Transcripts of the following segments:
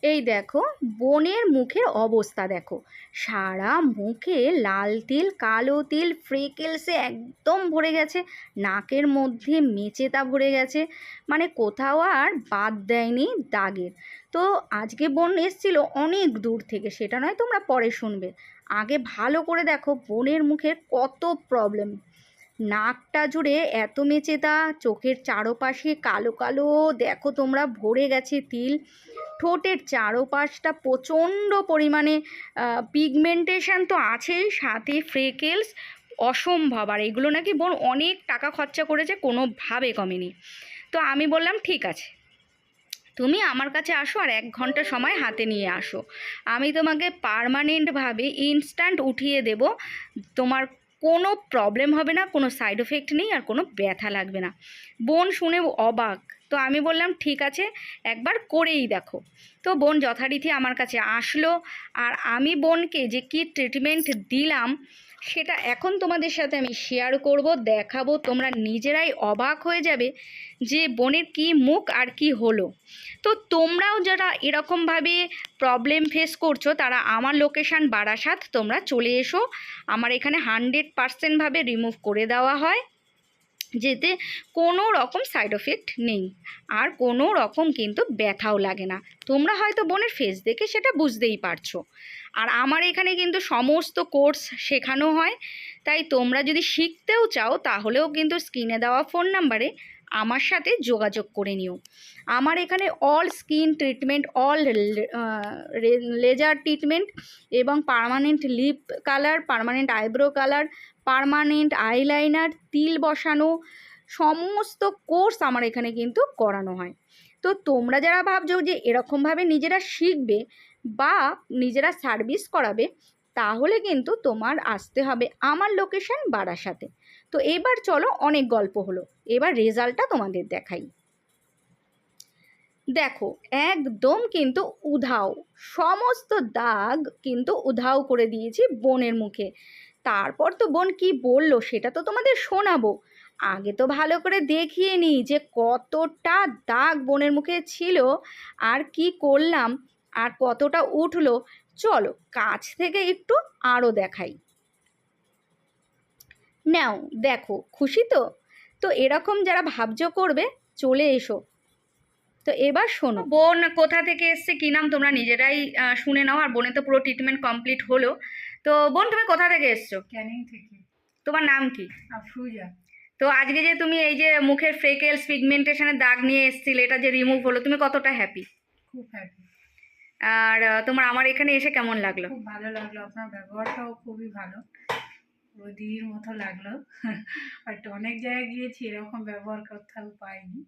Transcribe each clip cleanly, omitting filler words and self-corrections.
এই দেখো বোনের মুখের অবস্থা দেখো, সারা মুখে লাল তিল কালো তিল ফ্রেকেলসে একদম ভরে গেছে, নাকের মধ্যে মেচেতা ভরে গেছে, মানে কোথাও আর বাদ দেয়নি দাগের। তো আজকে বোন এসছিল অনেক দূর থেকে, সেটা নয় তোমরা পরে শুনবে, আগে ভালো করে দেখো বোনের মুখের কত প্রবলেম। নাকটা জুড়ে এত মেচেদা, চোখের চারপাশে কালো কালো দেখো তোমরা ভরে গেছে তিল, ঠোঁটের চারপাশটা প্রচণ্ড পরিমাণে পিগমেন্টেশন তো আছেই, সাথে ফ্রেকেলস অসম্ভব। আর এগুলো নাকি বোন অনেক টাকা খরচা করেছে, কোনোভাবে কমেনি। তো আমি বললাম ঠিক আছে, তুমি আমার কাছে আসো আর 1 ঘন্টা সময় হাতে নিয়ে আসো, আমি তোমাকে পার্মানেন্টভাবে ইনস্ট্যান্ট উঠিয়ে দেব, তোমার কোনো প্রবলেম হবে না, কোনো সাইড এফেক্ট নেই, আর কোনো ব্যথা লাগবে না। বোন শুনে অবাক। তো আমি বললাম ঠিক আছে, একবার করেই দেখো। তো বোন যথারীতি আমার কাছে আসলো, আর আমি বোনকে যে কি ট্রিটমেন্ট দিলাম সেটা এখন তোমাদের সাথে আমি শেয়ার করব, দেখাবো, তোমরা নিজেরাই অবাক হয়ে যাবে যে বোনের কি মুখ আর কি হলো। তো তোমরাও যারা এরকমভাবে প্রবলেম ফেস করছো তারা আমার লোকেশান বারাসাত, তোমরা চলে এসো, আমার এখানে 100% রিমুভ করে দেওয়া হয়, যেতে কোনো রকম সাইড এফেক্ট নেই, আর কোনো রকম কিন্তু ব্যথাও লাগে না। তোমরা হয়তো বোনের ফেস দেখে সেটা বুঝতেই পারছো। আর আমার এখানে কিন্তু সমস্ত কোর্স শেখানো হয়, তাই তোমরা যদি শিখতেও চাও তাহলেও কিন্তু স্ক্রিনে দেওয়া ফোন নাম্বারে আমার সাথে যোগাযোগ করে নিও। আমার এখানে all skin treatment, all laser treatment এবং permanent lip colour, permanent eyebrow colour, permanent eyeliner, তিল বসানো, সমস্ত কোর্স আমার এখানে কিন্তু করানো হয়। তো তোমরা যারা ভাবছো যে এরকমভাবে নিজেরা শিখবে বা নিজেরা সার্ভিস করাবে, তাহলে কিন্তু তোমার আসতে হবে আমার লোকেশন বারাসাতে। তো এবার চলো, অনেক গল্প হলো, এবার রেজাল্টটা তোমাদের দেখাই। দেখো একদম কিন্তু উধাও, সমস্ত দাগ কিন্তু উধাও করে দিয়েছি বোনের মুখে। তারপর তো বোন কি বললো সেটা তো তোমাদের শোনাবো, আগে তো ভালো করে দেখিয়ে নিই যে কতটা দাগ বোনের মুখে ছিল, আর কি করলাম, আর কতটা উঠলো। চলো কাছ থেকে একটু আরও দেখাই। নাও দেখো, খুশি তো? তো এরকম যারা ভাবছো করবে, চলে এসো। তো এবার শোনো, বোন কোথা থেকে এসছে, কী নাম, তোমরা নিজেরাই শুনে নাও। আর বোনের তো পুরো ট্রিটমেন্ট কমপ্লিট হলো। তো বোন তুমি কোথা থেকে এসছো? ক্যানিং থেকে। তোমার নাম কি? আফরুজা। তো আজকে যে তুমি এই যে মুখের ফ্রেকেলস পিগমেন্টেশনের দাগ নিয়ে এসেছিলে, এটা যে রিমুভ হলো, তুমি কতটা হ্যাপি? খুব হ্যাপি। আর তোমার আমার এখানে এসে কেমন লাগলো? খুব ভালো লাগলো, আপনার ব্যবহারটাও খুবই ভালো, ওই দিদির মতো লাগলো। হয়তো অনেক জায়গায় গিয়েছি, এরকম ব্যবহার কোথাও পাইনি।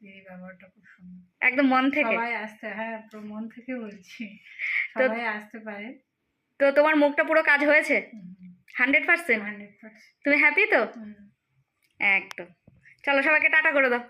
দিদির ব্যবহারটা খুব সুন্দর, একদম মন থেকে। সবাই আসতে, হ্যাঁ পুরো মন থেকে বলছি, তো সবাই আসতে পারে। তো তোমার মুখটা পুরো কাজ হয়েছে 100%? 100%। তুমি হ্যাপি তো? একদম। চলো সবাইকে টাটা করে দাও।